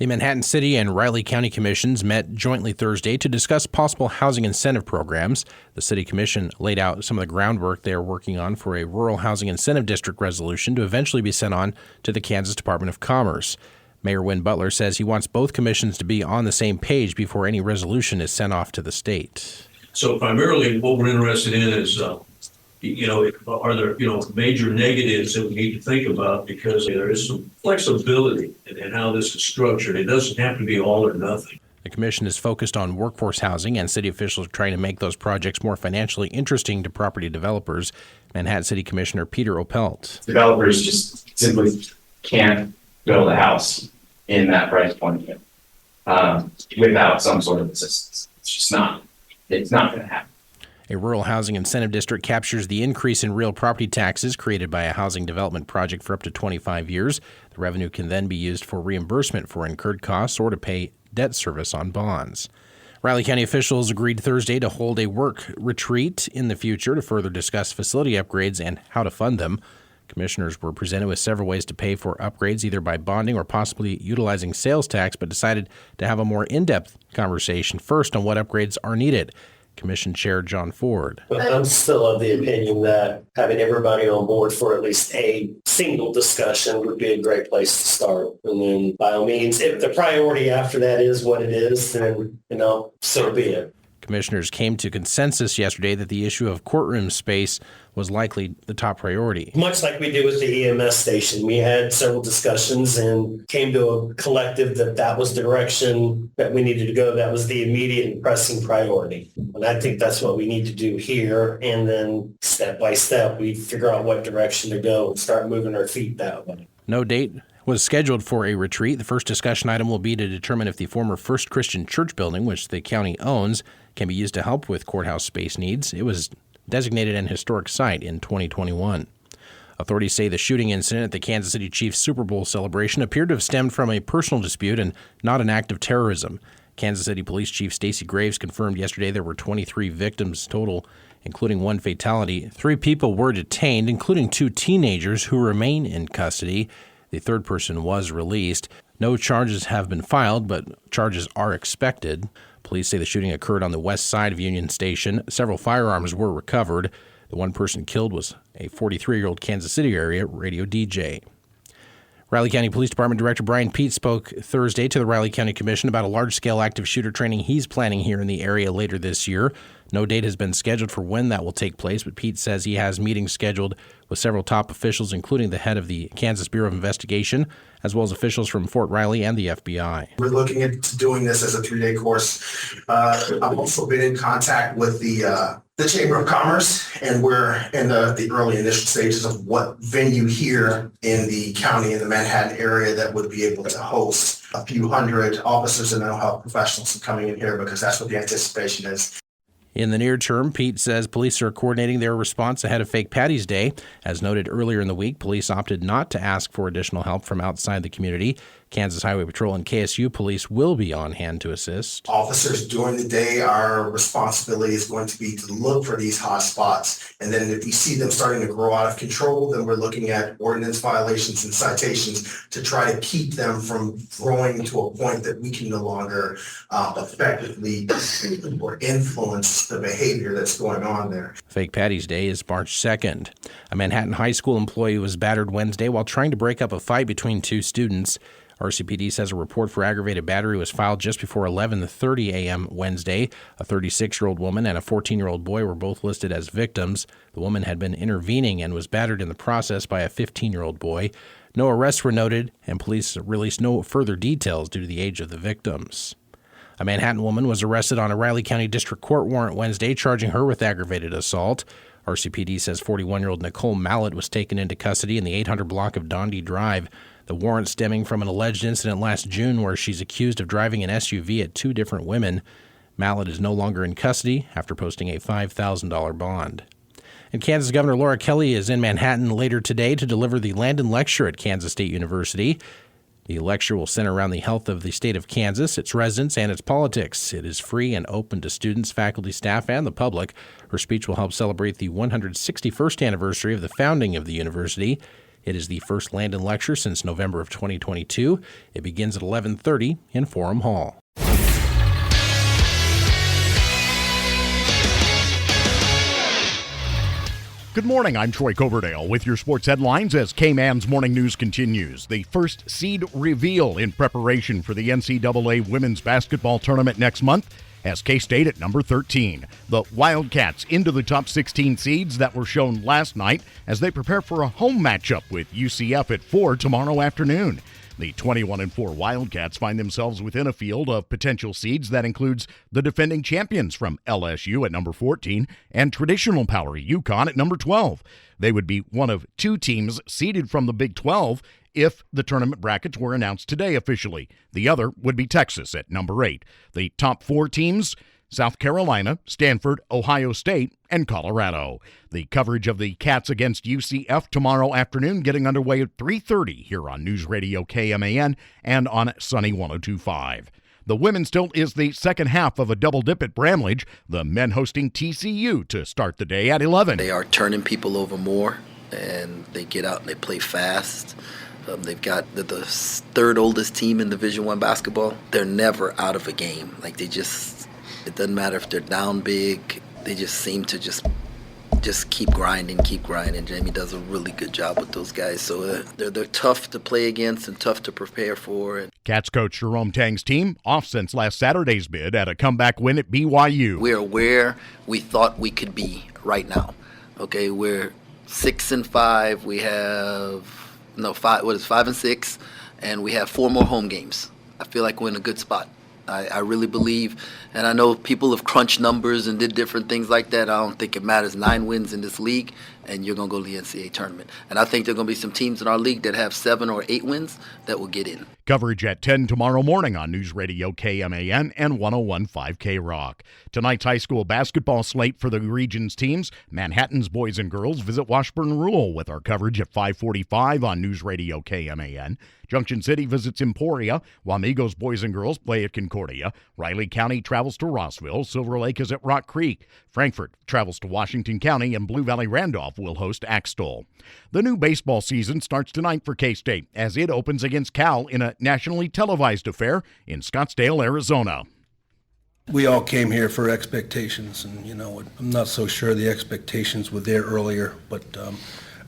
The Manhattan City and Riley County Commissions met jointly Thursday to discuss possible housing incentive programs. The City Commission laid out some of the groundwork they are working on for a rural housing incentive district resolution to eventually be sent on to the Kansas Department of Commerce. Mayor Wynn Butler says he wants both commissions to be on the same page before any resolution is sent off to the state. So primarily what we're interested in is, are there, major negatives that we need to think about, because there is some flexibility in how this is structured. It doesn't have to be all or nothing. The commission is focused on workforce housing, and city officials are trying to make those projects more financially interesting to property developers. Manhattan City Commissioner Peter Opelt. Developers just simply can't build a house in that price point without some sort of assistance. It's not going to happen. A rural housing incentive district captures the increase in real property taxes created by a housing development project for up to 25 years. The revenue can then be used for reimbursement for incurred costs or to pay debt service on bonds. Riley County officials agreed Thursday to hold a work retreat in the future to further discuss facility upgrades and how to fund them. Commissioners were presented with several ways to pay for upgrades, either by bonding or possibly utilizing sales tax, but decided to have a more in-depth conversation first on what upgrades are needed. Commission Chair John Ford. I'm still of the opinion that having everybody on board for at least a single discussion would be a great place to start. And then by all means, if the priority after that is what it is, then, so be it. Commissioners came to consensus yesterday that the issue of courtroom space was likely the top priority. Much like we did with the EMS station, we had several discussions and came to a collective that was the direction that we needed to go. That was the immediate and pressing priority. And I think that's what we need to do here. And then step by step, we figure out what direction to go and start moving our feet that way. No date was scheduled for a retreat. The first discussion item will be to determine if the former First Christian Church building, which the county owns, can be used to help with courthouse space needs. It was designated an historic site in 2021. Authorities say the shooting incident at the Kansas City Chiefs Super Bowl celebration appeared to have stemmed from a personal dispute and not an act of terrorism. Kansas City Police Chief Stacey Graves confirmed yesterday there were 23 victims total, including one fatality. 3 people were detained, including 2 teenagers who remain in custody. The third person was released. No charges have been filed, but charges are expected. Police say the shooting occurred on the west side of Union Station. Several firearms were recovered. The one person killed was a 43-year-old Kansas City area radio DJ. Riley County Police Department Director Brian Peet spoke Thursday to the Riley County Commission about a large-scale active shooter training he's planning here in the area later this year. No date has been scheduled for when that will take place, but Peet says he has meetings scheduled with several top officials, including the head of the Kansas Bureau of Investigation, as well as officials from Fort Riley and the FBI. We're looking at doing this as a 3-day course. I've also been in contact with the Chamber of Commerce, and we're in the early initial stages of what venue here in the county, in the Manhattan area, that would be able to host a few hundred officers and mental health professionals coming in here, because that's what the anticipation is. In the near term, Peet says police are coordinating their response ahead of Fake Patty's Day. As noted earlier in the week, police opted not to ask for additional help from outside the community. Kansas Highway Patrol and KSU police will be on hand to assist. Officers during the day, our responsibility is going to be to look for these hot spots. And then if we see them starting to grow out of control, then we're looking at ordinance violations and citations to try to keep them from growing to a point that we can no longer effectively or influence the behavior that's going on there. Fake Patty's Day is March 2nd. A Manhattan high school employee was battered Wednesday while trying to break up a fight between 2 students. RCPD says a report for aggravated battery was filed just before 11:30 a.m. Wednesday. A 36-year-old woman and a 14-year-old boy were both listed as victims. The woman had been intervening and was battered in the process by a 15-year-old boy. No arrests were noted, and police released no further details due to the age of the victims. A Manhattan woman was arrested on a Riley County District Court warrant Wednesday, charging her with aggravated assault. RCPD says 41-year-old Nicole Mallett was taken into custody in the 800 block of Donde Drive. The warrant stemming from an alleged incident last June where she's accused of driving an SUV at 2 different women. Mallett is no longer in custody after posting a $5,000 bond. And Kansas Governor Laura Kelly is in Manhattan later today to deliver the Landon Lecture at Kansas State University. The lecture will center around the health of the state of Kansas, its residents, and its politics. It is free and open to students, faculty, staff, and the public. Her speech will help celebrate the 161st anniversary of the founding of the university. It is the first Landon lecture since November of 2022. It begins at 11:30 in Forum Hall. Good morning, I'm Troy Coverdale with your sports headlines as K-Man's Morning News continues. The first seed reveal in preparation for the NCAA women's basketball tournament next month has K-State at number 13. The Wildcats into the top 16 seeds that were shown last night as they prepare for a home matchup with UCF at 4 tomorrow afternoon. The 21-4 Wildcats find themselves within a field of potential seeds that includes the defending champions from LSU at number 14 and traditional power UConn at number 12. They would be one of two teams seeded from the Big 12 if the tournament brackets were announced today officially. The other would be Texas at number 8. The top four teams: South Carolina, Stanford, Ohio State, and Colorado. The coverage of the Cats against UCF tomorrow afternoon getting underway at 3:30 here on News Radio KMAN and on Sunny 102.5. The women's tilt is the second half of a double dip at Bramlage, the men hosting TCU to start the day at 11. They are turning people over more, and they get out and they play fast. They've got the third oldest team in Division I basketball. They're never out of a game. It doesn't matter if they're down big. They just seem to just keep grinding. Jamie does a really good job with those guys. So they're tough to play against and tough to prepare for. Cats coach Jerome Tang's team off since last Saturday's bid at a comeback win at BYU. We're where we thought we could be right now. Okay, we're 6-5. We have 5 and 6, and we have 4 more home games. I feel like we're in a good spot. I really believe, and I know people have crunched numbers and did different things like that. I don't think it matters. 9 wins in this league, and you're going to go to the NCAA tournament. And I think there are going to be some teams in our league that have 7 or 8 wins that will get in. Coverage at 10 tomorrow morning on News Radio KMAN and 101.5 K-Rock. Tonight's high school basketball slate for the region's teams: Manhattan's boys and girls visit Washburn Rural with our coverage at 5:45 on News Radio KMAN. Junction City visits Emporia. Wamegos boys and girls play at Concordia. Riley County travels to Rossville. Silver Lake is at Rock Creek. Frankfort travels to Washington County, and Blue Valley Randolph will host Axtell. The new baseball season starts tonight for K-State as it opens against Cal in a nationally televised affair in Scottsdale, Arizona. We all came here for expectations, and I'm not so sure the expectations were there earlier, but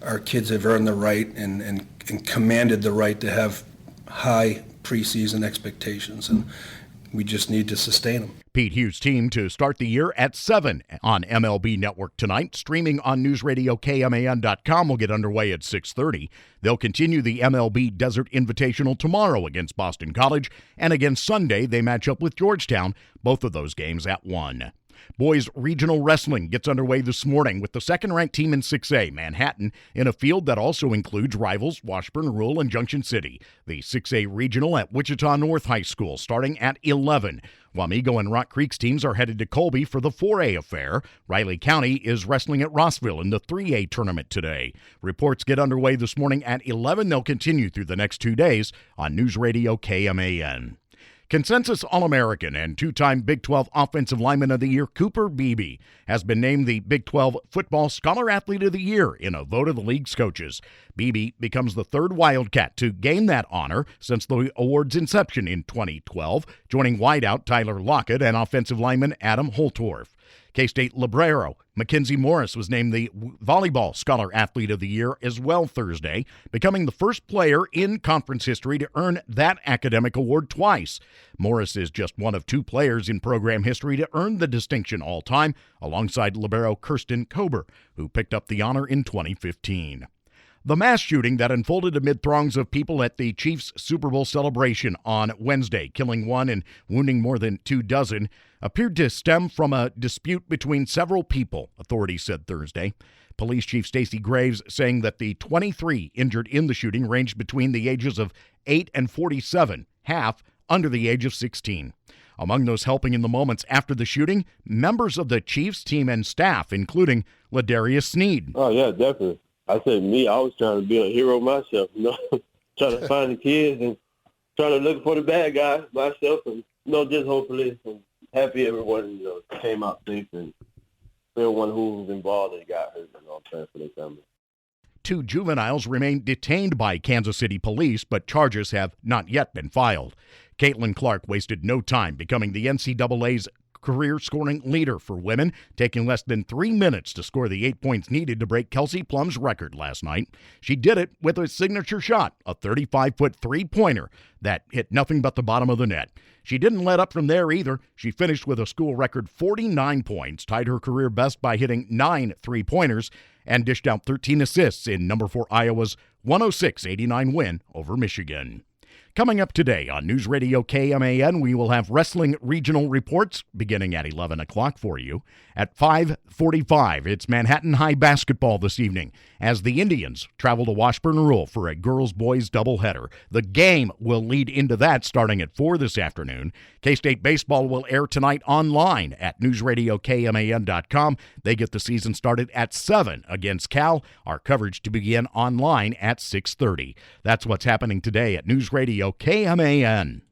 our kids have earned the right and commanded the right to have high preseason expectations, and we just need to sustain them. Pete Hughes' team to start the year at 7 on MLB Network tonight. Streaming on newsradiokman.com will get underway at 6:30. They'll continue the MLB Desert Invitational tomorrow against Boston College, and again Sunday they match up with Georgetown, both of those games at 1. Boys Regional Wrestling gets underway this morning with the second-ranked team in 6A, Manhattan, in a field that also includes rivals Washburn Rural and Junction City. The 6A Regional at Wichita North High School starting at 11. Wamego and Rock Creek's teams are headed to Colby for the 4A affair. Riley County is wrestling at Rossville in the 3A tournament today. Reports get underway this morning at 11. They'll continue through the next 2 days on News Radio KMAN. Consensus All-American and 2-time Big 12 Offensive Lineman of the Year Cooper Beebe has been named the Big 12 Football Scholar Athlete of the Year in a vote of the league's coaches. Beebe becomes the third Wildcat to gain that honor since the award's inception in 2012, joining wideout Tyler Lockett and offensive lineman Adam Holtorf. K-State Librero Mackenzie Morris was named the Volleyball Scholar Athlete of the Year as well Thursday, becoming the first player in conference history to earn that academic award twice. Morris is just one of 2 players in program history to earn the distinction all-time, alongside libero Kirsten Kober, who picked up the honor in 2015. The mass shooting that unfolded amid throngs of people at the Chiefs' Super Bowl celebration on Wednesday, killing 1 and wounding more than 24, appeared to stem from a dispute between several people, authorities said Thursday. Police Chief Stacey Graves saying that the 23 injured in the shooting ranged between the ages of 8 and 47, half under the age of 16. Among those helping in the moments after the shooting, members of the Chiefs team and staff, including Ladarius Sneed. Oh, yeah, definitely. I said I was trying to be a hero myself, trying to find the kids and trying to look for the bad guys myself, and, just hopefully I'm happy everyone, came out safe and everyone who was involved and got hurt, for their family. 2 juveniles remain detained by Kansas City police, but charges have not yet been filed. Caitlin Clark wasted no time becoming the NCAA's career scoring leader for women, taking less than 3 minutes to score the 8 points needed to break Kelsey Plum's record last night. She did it with a signature shot, a 35-foot three-pointer that hit nothing but the bottom of the net. She didn't let up from there either. She finished with a school record 49 points, tied her career best by hitting 9 three-pointers, and dished out 13 assists in number 4 Iowa's 106-89 win over Michigan. Coming up today on News Radio KMAN, we will have wrestling regional reports beginning at 11 o'clock for you. At 5:45, it's Manhattan High basketball this evening as the Indians travel to Washburn Rural for a girls-boys doubleheader. The game will lead into that starting at 4 this afternoon. K-State baseball will air tonight online at newsradiokman.com. They get the season started at 7 against Cal. Our coverage to begin online at 6:30. That's what's happening today at News Radio KMAN.